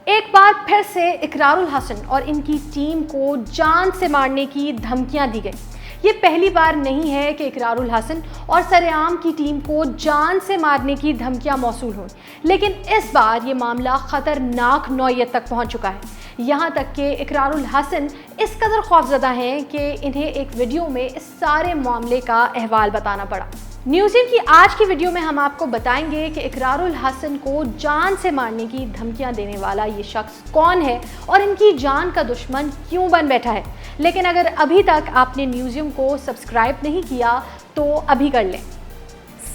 एक बार फिर से इकरारुल हसन और इनकी टीम को जान से मारने की धमकियां दी गई। ये पहली बार नहीं है कि इकरारुल हसन और सरेआम की टीम को जान से मारने की धमकियां मौसूल हुई, लेकिन इस बार ये मामला खतरनाक नौयत तक पहुंच चुका है। यहाँ तक कि इकरारुल हसन इस कदर खौफजदा हैं कि इन्हें एक वीडियो में इस सारे मामले का अहवाल बताना पड़ा। न्यूज़ की आज की वीडियो में हम आपको बताएंगे कि इकरारुल हसन को जान से मारने की धमकियां देने वाला ये शख्स कौन है और इनकी जान का दुश्मन क्यों बन बैठा है। लेकिन अगर अभी तक आपने न्यूज़ को सब्सक्राइब नहीं किया तो अभी कर लें।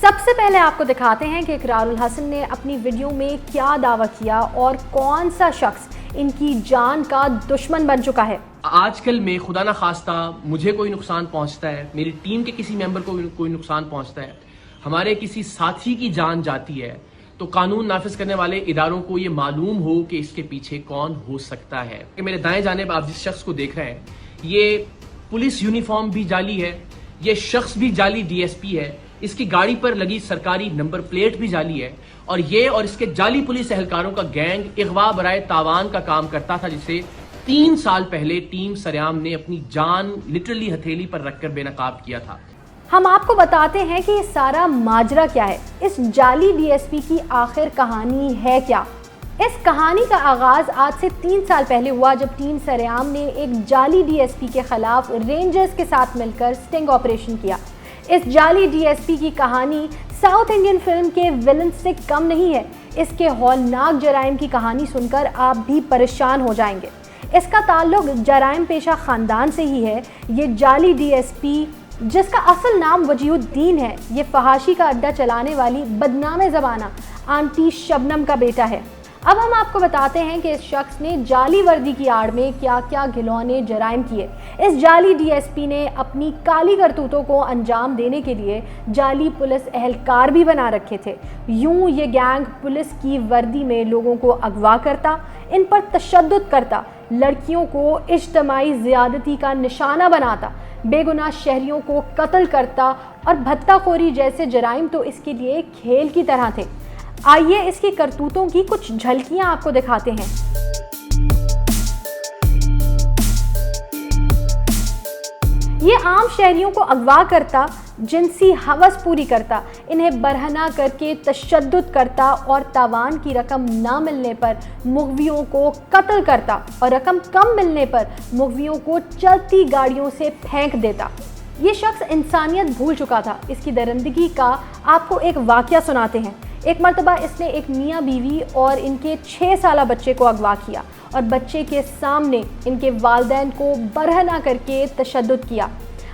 सबसे पहले आपको दिखाते हैं कि इकरारुल हसन ने अपनी वीडियो में क्या दावा किया और कौन सा शख्स इनकी जान का दुश्मन बन चुका है। आजकल में खुदा ना खास्ता मुझे कोई नुकसान पहुंचता है, मेरी टीम के किसी मेंबर को कोई नुकसान पहुंचता है, हमारे किसी साथी की जान जाती है, तो कानून नाफिज करने वाले इदारों को ये मालूम हो कि इसके पीछे कौन हो सकता है। कि मेरे दाएं जानिब आप जिस शख्स को देख रहे हैं, ये पुलिस यूनिफॉर्म भी जाली है, ये शख्स भी जाली डीएसपी है, इसकी गाड़ी पर लगी सरकारी नंबर प्लेट भी जाली है, और ये और इसके जाली पुलिस एहलकारों का गैंग इगवा बराए तावान का काम करता था, जिसे 3 साल पहले टीम सरेआम ने अपनी जान लिटरली हथेली पर रखकर बेनकाब किया था। हम आपको बताते हैं कि ये सारा माजरा क्या है, इस जाली डीएसपी की आखिर कहानी है क्या। इस कहानी का आगाज आज से 3 साल पहले हुआ, जब टीम सरेआम ने एक जाली डीएसपी के खिलाफ रेंजर्स के साथ मिलकर स्टिंग ऑपरेशन किया। इस जाली डीएसपी की कहानी साउथ इंडियन फिल्म के विलन से कम नहीं है। इसके हौलनाक जराइम की कहानी सुनकर आप भी परेशान हो जाएंगे। इसका ताल्लुक जराइम पेशा ख़ानदान से ही है। ये जाली डीएसपी, जिसका असल नाम वजीहुद्दीन है, ये फहाशी का अड्डा चलाने वाली बदनाम ज़माना आंटी शबनम का बेटा है। अब हम आपको बताते हैं कि इस शख्स ने जाली वर्दी की आड़ में क्या क्या घिनौने जराइम किए। इस जाली डीएसपी ने अपनी काली करतूतों को अंजाम देने के लिए जाली पुलिस एहलकार भी बना रखे थे। यूं ये गैंग पुलिस की वर्दी में लोगों को अगवा करता, इन पर तशद्दुद करता, लड़कियों को इज्तमाई ज़्यादती का निशाना बनाता, बेगुनाह शहरियों को कत्ल करता और भत्ताखोरी जैसे जराइम तो इसके लिए खेल की तरह थे। आइए इसकी करतूतों की कुछ झलकियां आपको दिखाते हैं। ये आम शहरियों को अगवा करता, जिनसी हवस पूरी करता, इन्हें बरहना करके तशद्दुद करता और तावान की रकम ना मिलने पर मुग़वियों को कत्ल करता और रकम कम मिलने पर मुग़वियों को चलती गाड़ियों से फेंक देता। ये शख्स इंसानियत भूल चुका था। इसकी दरिंदगी का आपको एक वाक़या सुनाते हैं। एक मरतबा इसने एक मियाँ बीवी और इनके 6 साला बच्चे को अगवा किया और बच्चे के सामने इनके वालिदैन को बरहना करके तशद्दुद किया।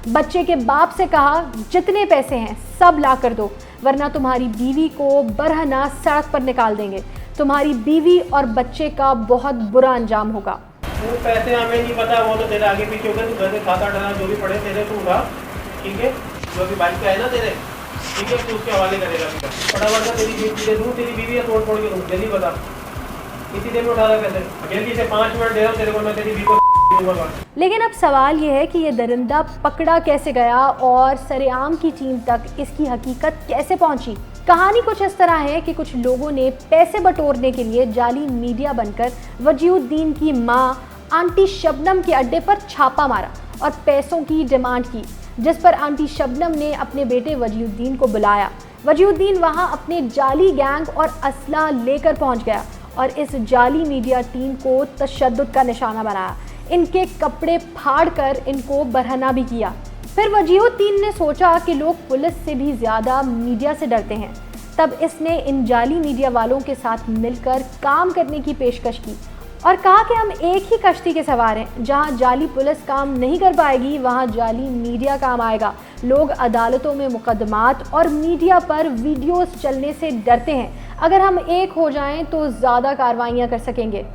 बच्चे के बाप से कहा, जितने पैसे हैं सब ला कर दो, वरना तुम्हारी बीवी को बरहना सड़क पर निकाल देंगे। तुम्हारी बीवी और बच्चे का बहुत बुरा अंजाम होगा। वो पैसे हमें नहीं पता, वो तो तेरे आगे पीछे हो गए, तू घर से खाता डाला जो भी पड़े तेरे तू उठा, ठीक है, जो भी बाइक पे है ना तेरे, ठीक है, तू उसके हवाले करेगा। फटाफट से तेरी बीवी दे दूँ, तेरी बीवी या तोड़ फोड़ के दूँ, जल्दी बता, इसी देर में उठा रहा पैसे, जल्दी से 5 मिनट दे रहा हूँ तेरे को, मैं तेरी बीवी को। लेकिन अब सवाल ये है कि ये दरिंदा पकड़ा कैसे गया और सरेआम की टीम तक इसकी हकीकत कैसे पहुंची। कहानी कुछ इस तरह है कि कुछ लोगों ने पैसे बटोरने के लिए जाली मीडिया बनकर वजीहुद्दीन की मां आंटी शबनम के अड्डे पर छापा मारा और पैसों की डिमांड की, जिस पर आंटी शबनम ने अपने बेटे वजीहुद्दीन को बुलाया। वजीहुद्दीन वहां अपने जाली गैंग और असला लेकर पहुंच गया और इस जाली मीडिया टीम को तशद्दुद का निशाना बनाया। इनके कपड़े फाड़कर इनको बरहना भी किया। फिर वजीहुद्दीन ने सोचा कि लोग पुलिस से भी ज़्यादा मीडिया से डरते हैं। तब इसने इन जाली मीडिया वालों के साथ मिलकर काम करने की पेशकश की और कहा कि हम एक ही कश्ती के सवार हैं। जहां जाली पुलिस काम नहीं कर पाएगी, वहां जाली मीडिया काम आएगा। लोग अदालतों में मुकदमात और मीडिया पर वीडियोस चलने से डरते हैं। अगर हम एक हो जाएं तो ज़्यादा कार्रवाइयाँ कर सकेंगे।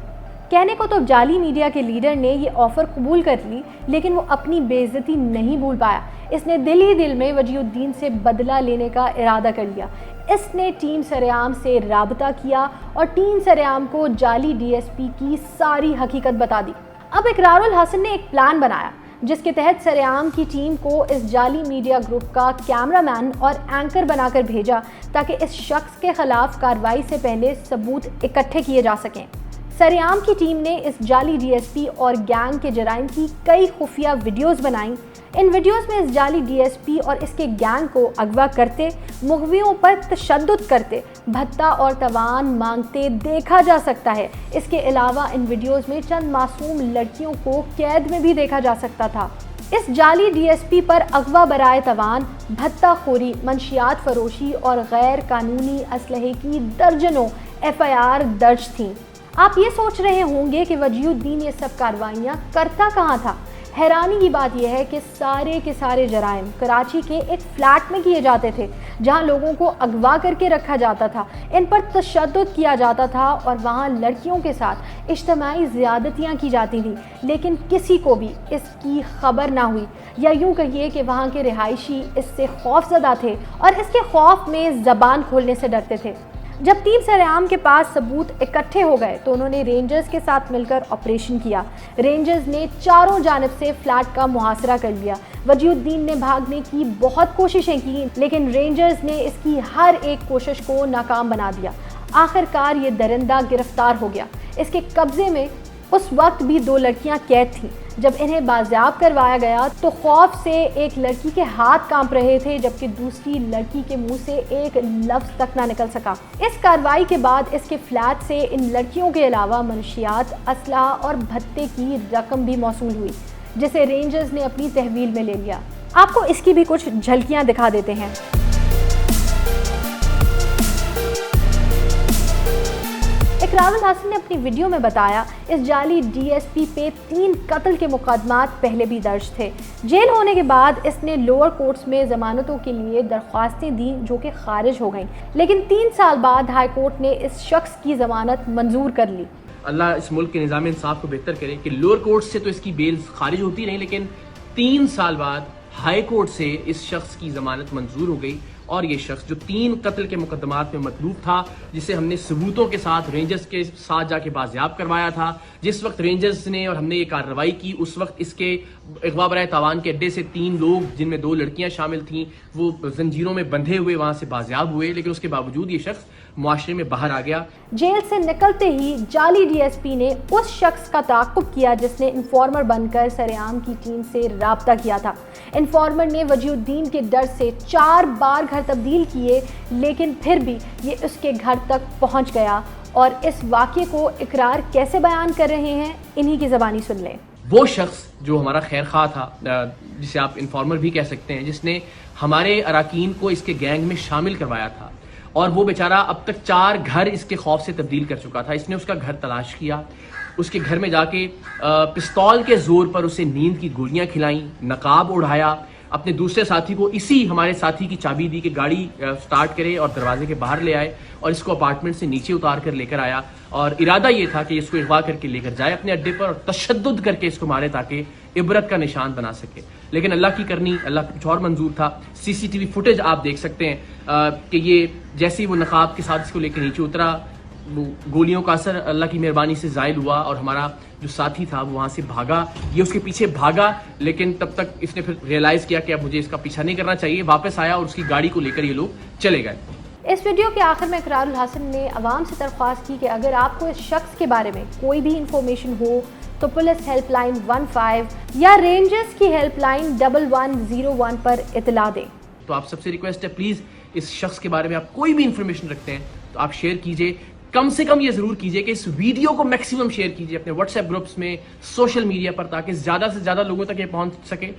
कहने को तो जाली मीडिया के लीडर ने ये ऑफ़र कबूल कर ली, लेकिन वो अपनी बेइज्जती नहीं भूल पाया। इसने दिल ही दिल में वजीहुद्दीन से बदला लेने का इरादा कर लिया। इसने टीम सरेआम से राबता किया और टीम सरेआम को जाली डीएसपी की सारी हकीकत बता दी। अब इकरारुल हसन ने एक प्लान बनाया, जिसके तहत सरेआम की टीम को इस जाली मीडिया ग्रुप का कैमरामैन और एंकर बनाकर भेजा, ताकि इस शख्स के खिलाफ कार्रवाई से पहले सबूत इकट्ठे किए जा सकें। सरेआम की टीम ने इस जाली डीएसपी और गैंग के जराइम की कई खुफिया वीडियोस बनाई। इन वीडियोस में इस जाली डीएसपी और इसके गैंग को अगवा करते, मुग़वियों पर तशद्दुद करते, भत्ता और तवान मांगते देखा जा सकता है। इसके अलावा इन वीडियोस में चंद मासूम लड़कियों को कैद में भी देखा जा सकता था। इस जाली डीएसपी पर अगवा बराए तवान, भत्ताखोरी, मंशियात फरोशी और गैर कानूनी असलहे की दर्जनों FIR दर्ज थीं। आप ये सोच रहे होंगे कि वजीउद्दीन ये सब कार्रवाइयाँ करता कहाँ था। हैरानी की बात यह है कि सारे के सारे जराइम कराची के एक फ्लैट में किए जाते थे, जहां लोगों को अगवा करके रखा जाता था, इन पर तशद्दुद किया जाता था और वहां लड़कियों के साथ इज्तिमाई ज़्यादतियाँ की जाती थी, लेकिन किसी को भी इसकी खबर ना हुई। या यूँ कहिए कि वहाँ के रिहायशी इससे खौफज़दा थे और इसके खौफ में ज़बान खोलने से डरते थे। जब टीम सरेआम के पास सबूत इकट्ठे हो गए तो उन्होंने रेंजर्स के साथ मिलकर ऑपरेशन किया। रेंजर्स ने चारों जानिब से फ्लैट का मुहासरा कर लिया। वजीउद्दीन ने भागने की बहुत कोशिशें की, लेकिन रेंजर्स ने इसकी हर एक कोशिश को नाकाम बना दिया। आखिरकार ये दरिंदा गिरफ्तार हो गया। इसके कब्जे में उस वक्त भी 2 लड़कियां कैद थीं। जब इन्हें बाजियाब करवाया गया तो खौफ से एक लड़की के हाथ कांप रहे थे, जबकि दूसरी लड़की के मुंह से एक लफ्ज़ तक ना निकल सका। इस कार्रवाई के बाद इसके फ्लैट से इन लड़कियों के अलावा मनशियात, असलहा और भत्ते की रकम भी मौसूल हुई, जिसे रेंजर्स ने अपनी तहवील में ले लिया। आपको इसकी भी कुछ झलकियाँ दिखा देते हैं। इकरारुल हसन ने अपनी वीडियो में बताया, इस जाली डीएसपी पे 3 कत्ल के मुकदमात पहले भी दर्ज थे। जेल होने के बाद इसने लोअर कोर्ट्स में ज़मानतों के लिए दरख्वास्तें दी, जो कि खारिज हो गईं, लेकिन 3 साल बाद हाई कोर्ट ने इस शख्स की ज़मानत मंजूर कर ली। अल्लाह इस मुल्क के निज़ाम इंसाफ को बेहतर करे कि लोअर कोर्ट से तो इसकी बेल खारिज होती नहीं, लेकिन 3 साल बाद हाई कोर्ट से इस शख्स की ज़मानत मंजूर हो गई। और ये शख्स जो 3 कत्ल के मुकदमात में मतरूफ था, जिसे हमने सबूतों के साथ रेंजर्स के साथ जाके बाजियाब करवाया था, जिस वक्त रेंजर्स ने और हमने ये कार्रवाई की उस वक्त इसके अगवा बराए तावान के अड्डे से 3 लोग, जिनमें 2 लड़कियां शामिल थीं, वो जंजीरों में बंधे हुए वहां से बाजियाब हुए, लेकिन उसके बावजूद ये शख्स मुआशरे में बाहर आ गया। जेल से निकलते ही जाली डीएसपी ने उस शख्स का ताक़ुब किया जिसने इन्फॉर्मर बनकर सरेआम की टीम से राब्ता किया था। इन्फॉर्मर ने वजीउद्दीन के डर से 4 बार घर तब्दील किए, लेकिन फिर भी ये उसके घर तक पहुंच गया। और इस वाक़े को इकरार कैसे बयान कर रहे हैं, इन्हीं की ज़बानी सुन लें। वो शख्स जो हमारा खैर खा था, जिसे आप इन्फॉर्मर भी कह सकते हैं, जिसने हमारे अराकीन को इसके गैंग में शामिल करवाया था, और वो बेचारा अब तक 4 घर इसके खौफ से तब्दील कर चुका था। इसने उसका घर तलाश किया, उसके घर में जाके पिस्तौल के जोर पर उसे नींद की गोलियां खिलाई, नकाब उड़ाया, अपने दूसरे साथी को इसी हमारे साथी की चाबी दी कि गाड़ी स्टार्ट करे और दरवाजे के बाहर ले आए, और इसको अपार्टमेंट से नीचे उतार कर लेकर आया। और इरादा ये था कि इसको अगवा करके लेकर जाए अपने अड्डे पर और तशद्दुद करके इसको मारे, ताकि इबरत का निशान बना सके। लेकिन अल्लाह की करनी, अल्लाह कुछ और मंजूर था। CCTV फुटेज आप देख सकते हैं कि ये जैसे ही वो नकाब के साथ इसको लेकर नीचे उतरा, वो गोलियों का असर अल्लाह की मेहरबानी से ज़ायल हुआ और हमारा जो साथी था वो वहाँ से भागा। ये उसके पीछे भागा, लेकिन तब तक इसने फिर रियलाइज़ किया कि अब मुझे इसका पीछा नहीं करना चाहिए। वापस आया और उसकी गाड़ी को लेकर ये लोग चले गए। इस वीडियो के आखिर में इकरारुल हसन ने अवाम से दरख्वास्त की कि अगर आपको इस शख्स के बारे में कोई भी इंफॉर्मेशन हो तो पुलिस हेल्पलाइन 15 या रेंजर्स की हेल्पलाइन 1101 पर इतला दें। तो आप सबसे रिक्वेस्ट है, प्लीज़ इस शख्स के बारे में आप कोई भी इंफॉर्मेशन रखते हैं तो आप शेयर कीजिए। कम से कम ये जरूर कीजिए कि इस वीडियो को मैक्सिमम शेयर कीजिए अपने व्हाट्सएप ग्रुप्स में, सोशल मीडिया पर, ताकि ज्यादा से ज्यादा लोगों तक ये पहुंच सके।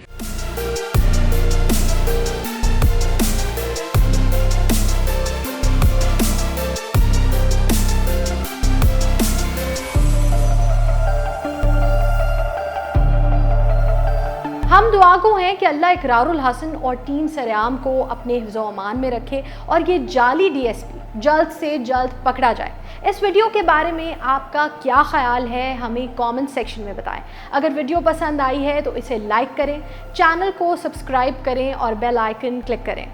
हम दुआ को हैं कि अल्लाह इकरारुल हसन और टीम सरेआम को अपने हिफ्ज़-ओ-अमान में रखे और ये जाली डीएसपी जल्द से जल्द पकड़ा जाए। इस वीडियो के बारे में आपका क्या ख्याल है, हमें कमेंट सेक्शन में बताएं। अगर वीडियो पसंद आई है तो इसे लाइक करें, चैनल को सब्सक्राइब करें और बेल आइकन क्लिक करें।